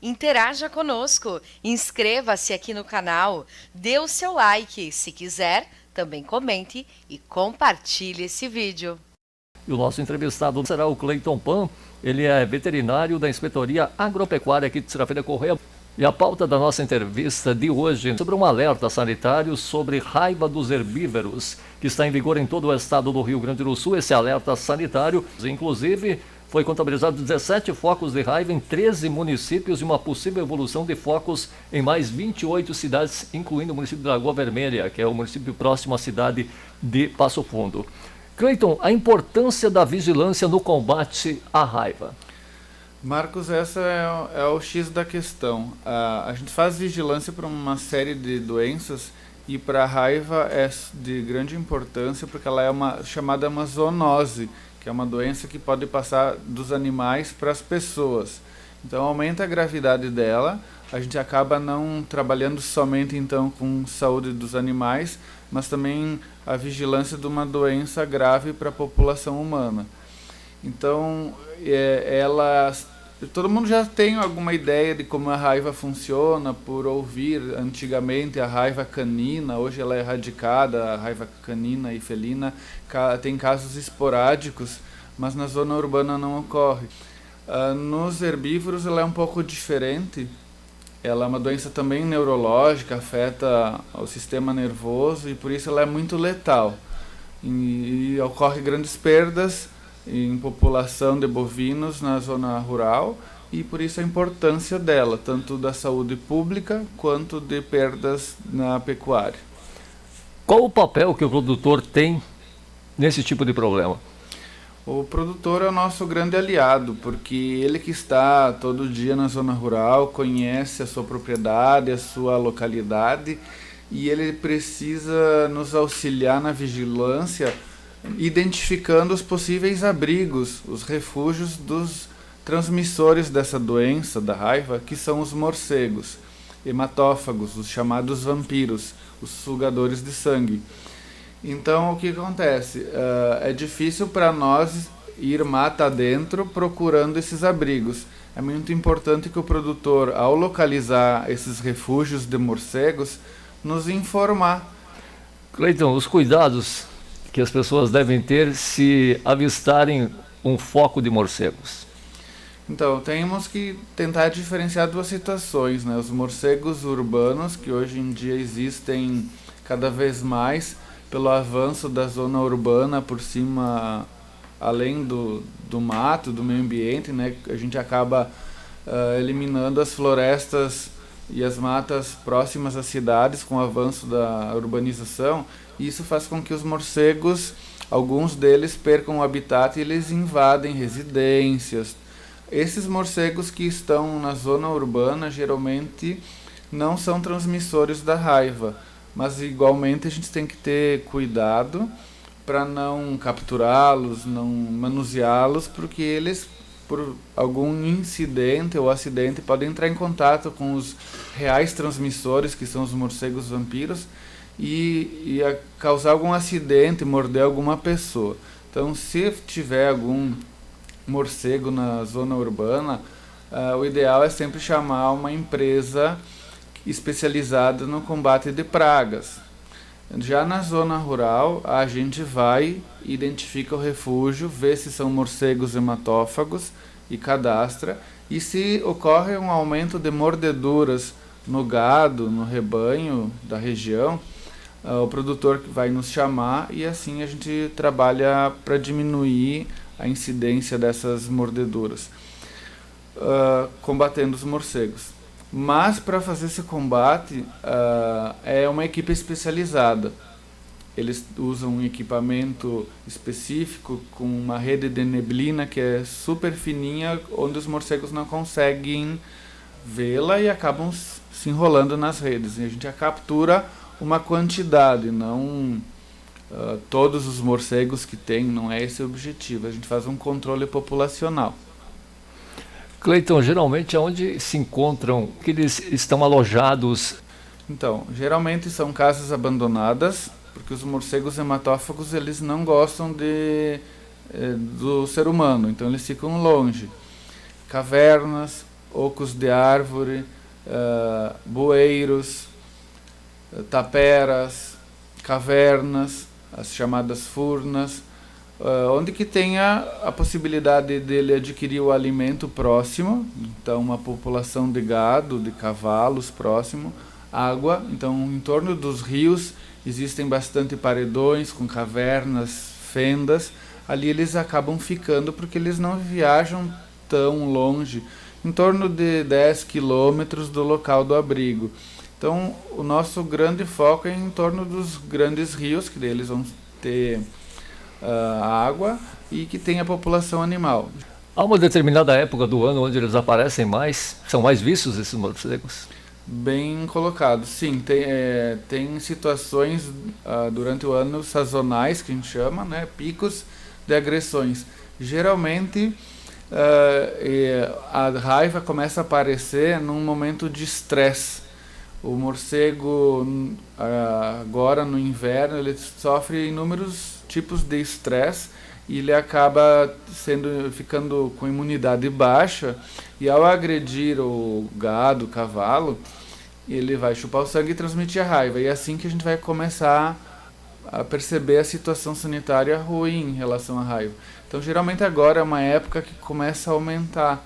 Interaja conosco, inscreva-se aqui no canal, dê o seu like, se quiser, também comente e compartilhe esse vídeo. E o nosso entrevistado será o Cleiton Pan, ele é veterinário da Inspetoria Agropecuária aqui de Serafina Correia. E a pauta da nossa entrevista de hoje é sobre um alerta sanitário sobre raiva dos herbívoros, que está em vigor em todo o estado do Rio Grande do Sul. Esse alerta sanitário, inclusive, foi contabilizado 17 focos de raiva em 13 municípios e uma possível evolução de focos em mais 28 cidades, incluindo o município de Lagoa Vermelha, que é o município próximo à cidade de Passo Fundo. Cleiton, a importância da vigilância no combate à raiva. Marcos, essa é o X da questão. A gente faz vigilância para uma série de doenças e para a raiva é de grande importância porque ela é uma chamada uma zoonose, que é uma doença que pode passar dos animais para as pessoas. Então aumenta a gravidade dela, a gente acaba não trabalhando somente então com saúde dos animais, mas também a vigilância de uma doença grave para a população humana. Então, todo mundo já tem alguma ideia de como a raiva funciona por ouvir antigamente a raiva canina, hoje ela é erradicada, a raiva canina e felina, tem casos esporádicos, mas na zona urbana não ocorre. Nos herbívoros ela é um pouco diferente, ela é uma doença também neurológica, afeta o sistema nervoso e por isso ela é muito letal. E ocorre grandes perdas em população de bovinos na zona rural e por isso a importância dela, tanto da saúde pública quanto de perdas na pecuária. Qual o papel que o produtor tem nesse tipo de problema? O produtor é o nosso grande aliado, porque ele que está todo dia na zona rural, conhece a sua propriedade, a sua localidade e ele precisa nos auxiliar na vigilância, identificando os possíveis abrigos, os refúgios dos transmissores dessa doença, da raiva, que são os morcegos, hematófagos, os chamados vampiros, os sugadores de sangue. Então o que acontece? É difícil para nós ir mata adentro procurando esses abrigos. É muito importante que o produtor, ao localizar esses refúgios de morcegos, nos informar. Cleiton, os cuidados que as pessoas devem ter se avistarem um foco de morcegos. Então, temos que tentar diferenciar duas situações, né? Os morcegos urbanos, que hoje em dia existem cada vez mais pelo avanço da zona urbana por cima, além do mato, do meio ambiente, né? A gente acaba eliminando as florestas e as matas próximas às cidades com o avanço da urbanização, e isso faz com que os morcegos, alguns deles percam o habitat e eles invadem residências. Esses morcegos que estão na zona urbana geralmente não são transmissores da raiva, mas igualmente a gente tem que ter cuidado para não capturá-los, não manuseá-los, porque eles, por algum incidente ou acidente, podem entrar em contato com os reais transmissores, que são os morcegos vampiros, e causar algum acidente, morder alguma pessoa. Então, se tiver algum morcego na zona urbana, o ideal é sempre chamar uma empresa especializada no combate de pragas. Já na zona rural, a gente vai, identifica o refúgio, vê se são morcegos hematófagos e cadastra, e se ocorre um aumento de mordeduras no gado, no rebanho da região, o produtor vai nos chamar e assim a gente trabalha para diminuir a incidência dessas mordeduras, combatendo os morcegos. Mas para fazer esse combate é uma equipe especializada. Eles usam um equipamento específico com uma rede de neblina que é super fininha, onde os morcegos não conseguem vê-la e acabam se enrolando nas redes. E a gente captura uma quantidade, não todos os morcegos que tem, não é esse o objetivo. A gente faz um controle populacional. Cleiton, geralmente onde se encontram, que eles estão alojados? Então, geralmente são casas abandonadas, porque os morcegos hematófagos eles não gostam do ser humano, então eles ficam longe. Cavernas, ocos de árvore, bueiros, taperas, cavernas, as chamadas furnas, onde que tenha a possibilidade dele adquirir o alimento próximo, então uma população de gado, de cavalos próximo, água, então em torno dos rios existem bastante paredões com cavernas, fendas, ali eles acabam ficando porque eles não viajam tão longe, em torno de 10 quilômetros do local do abrigo. Então o nosso grande foco é em torno dos grandes rios, que eles vão ter água e que tem a população animal. Há uma determinada época do ano onde eles aparecem mais, são mais vistos esses morcegos? Bem colocado, sim. Tem situações durante o ano sazonais, que a gente chama, né, picos de agressões. Geralmente a raiva começa a aparecer num momento de estresse. O morcego, agora no inverno, ele sofre inúmeros tipos de estresse e ele acaba ficando com imunidade baixa, e ao agredir o gado, o cavalo, ele vai chupar o sangue e transmitir a raiva. E é assim que a gente vai começar a perceber a situação sanitária ruim em relação à raiva. Então geralmente agora é uma época que começa a aumentar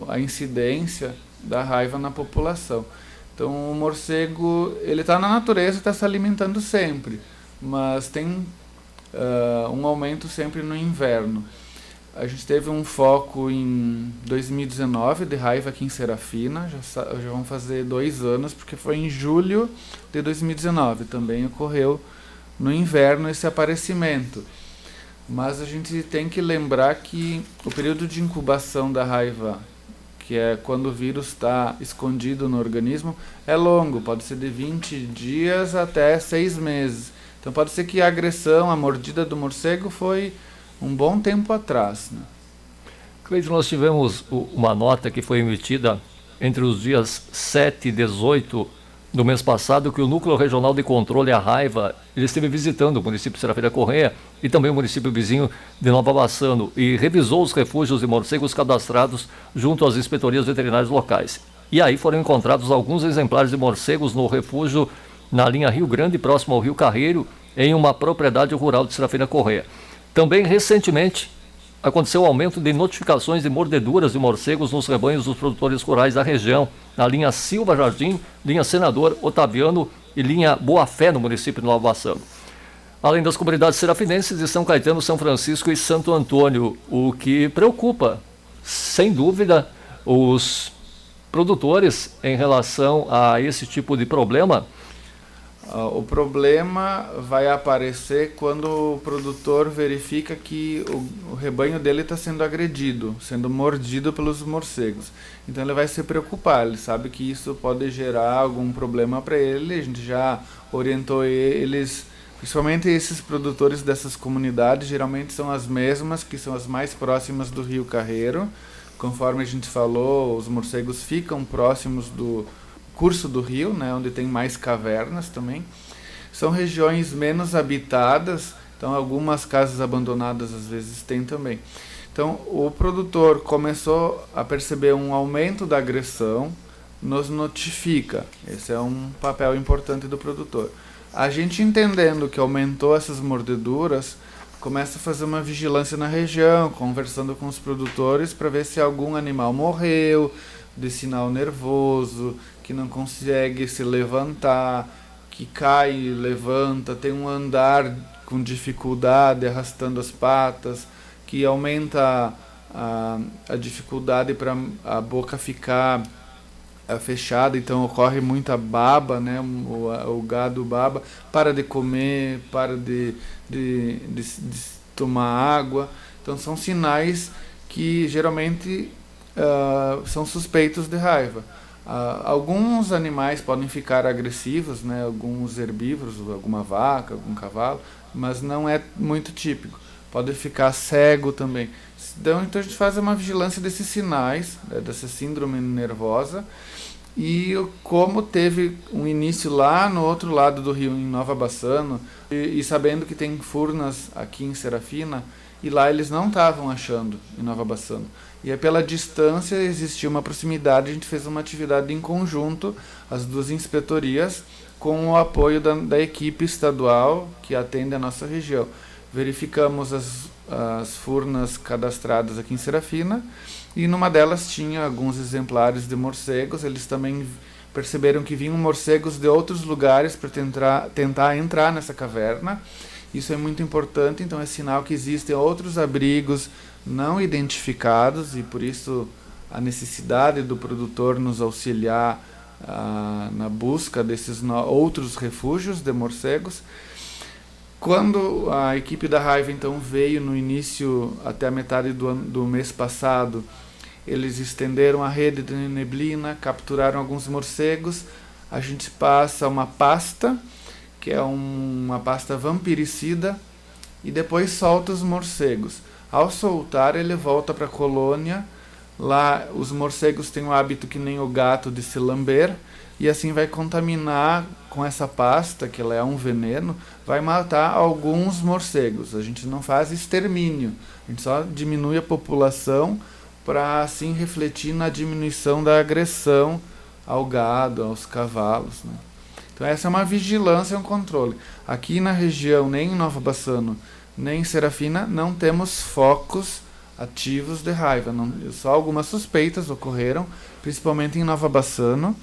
a incidência da raiva na população. Então o morcego, ele está na natureza, está se alimentando sempre, mas tem um aumento sempre no inverno. A gente teve um foco em 2019 de raiva aqui em Serafina, já vão fazer 2 anos, porque foi em julho de 2019, também ocorreu no inverno esse aparecimento. Mas a gente tem que lembrar que o período de incubação da raiva, que é quando o vírus está escondido no organismo, é longo, pode ser de 20 dias até 6 meses. Então pode ser que a agressão, a mordida do morcego foi um bom tempo atrás, né? Cleiton, nós tivemos uma nota que foi emitida entre os dias 7 e 18 do mês passado, que o Núcleo Regional de Controle à Raiva ele esteve visitando o município de Serafina Correia e também o município vizinho de Nova Bassano e revisou os refúgios de morcegos cadastrados junto às inspetorias veterinárias locais. E aí foram encontrados alguns exemplares de morcegos no refúgio na linha Rio Grande, próximo ao Rio Carreiro, em uma propriedade rural de Serafina Correia. Também, recentemente, aconteceu o aumento de notificações de mordeduras de morcegos nos rebanhos dos produtores rurais da região, na linha Silva Jardim, linha Senador Otaviano e linha Boa Fé, no município de Nova Bassano. Além das comunidades serafinenses de São Caetano, São Francisco e Santo Antônio, o que preocupa, sem dúvida, os produtores em relação a esse tipo de problema. O problema vai aparecer quando o produtor verifica que o rebanho dele está sendo agredido, sendo mordido pelos morcegos. Então ele vai se preocupar, ele sabe que isso pode gerar algum problema para ele. A gente já orientou eles, principalmente esses produtores dessas comunidades, geralmente são as mesmas, que são as mais próximas do Rio Carreiro. Conforme a gente falou, os morcegos ficam próximos do curso do rio, né, onde tem mais cavernas também. São regiões menos habitadas, então algumas casas abandonadas às vezes tem também. Então o produtor começou a perceber um aumento da agressão, nos notifica. Esse é um papel importante do produtor. A gente entendendo que aumentou essas mordeduras, começa a fazer uma vigilância na região, conversando com os produtores para ver se algum animal morreu, de sinal nervoso, que não consegue se levantar, que cai e levanta, tem um andar com dificuldade, arrastando as patas, que aumenta a dificuldade para a boca ficar fechada, então ocorre muita baba, né? O gado baba, para de comer, para de tomar água. Então são sinais que geralmente são suspeitos de raiva. Alguns animais podem ficar agressivos, né? Alguns herbívoros, alguma vaca, algum cavalo, mas não é muito típico. Pode ficar cego também. Então a gente faz uma vigilância desses sinais, né, dessa síndrome nervosa. E como teve um início lá no outro lado do rio, em Nova Bassano, e sabendo que tem furnas aqui em Serafina, e lá eles não estavam achando em Nova Bassano. E aí, pela distância, existia uma proximidade, a gente fez uma atividade em conjunto, as duas inspetorias, com o apoio da equipe estadual que atende a nossa região. Verificamos as furnas cadastradas aqui em Serafina, e numa delas tinha alguns exemplares de morcegos. Eles também perceberam que vinham morcegos de outros lugares para tentar entrar nessa caverna. Isso é muito importante, então é sinal que existem outros abrigos não identificados, e por isso a necessidade do produtor nos auxiliar na busca desses outros refúgios de morcegos. Quando a equipe da Raiva então veio no início, até a metade do mês passado, eles estenderam a rede de neblina, capturaram alguns morcegos. A gente passa uma pasta, que é uma pasta vampiricida, e depois solta os morcegos. Ao soltar, ele volta para a colônia. Lá os morcegos têm o hábito, que nem o gato, de se lamber, e assim vai contaminar com essa pasta, que ela é um veneno, vai matar alguns morcegos. A gente não faz extermínio, a gente só diminui a população para assim refletir na diminuição da agressão ao gado, aos cavalos, né? Então essa é uma vigilância, um controle. Aqui na região, nem em Nova Bassano, nem em Serafina, não temos focos ativos de raiva. Só algumas suspeitas ocorreram, principalmente em Nova Bassano,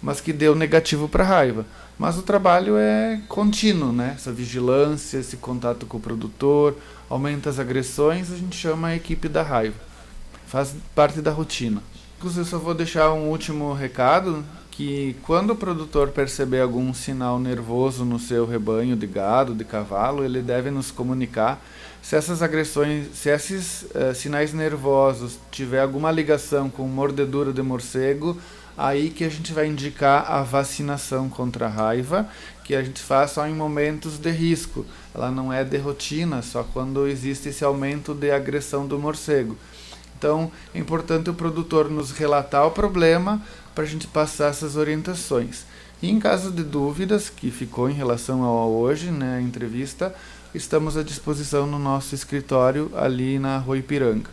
mas que deu negativo para raiva. Mas o trabalho é contínuo, né? Essa vigilância, esse contato com o produtor, aumenta as agressões, a gente chama a equipe da raiva. Faz parte da rotina. Eu só vou deixar um último recado, que quando o produtor perceber algum sinal nervoso no seu rebanho de gado, de cavalo, ele deve nos comunicar. Se essas agressões, se esses sinais nervosos tiver alguma ligação com mordedura de morcego, aí que a gente vai indicar a vacinação contra a raiva, que a gente faz só em momentos de risco. Ela não é de rotina, só quando existe esse aumento de agressão do morcego. Então é importante o produtor nos relatar o problema para a gente passar essas orientações. E em caso de dúvidas, que ficou em relação ao hoje, né, a entrevista, estamos à disposição no nosso escritório ali na Rua Ipiranga.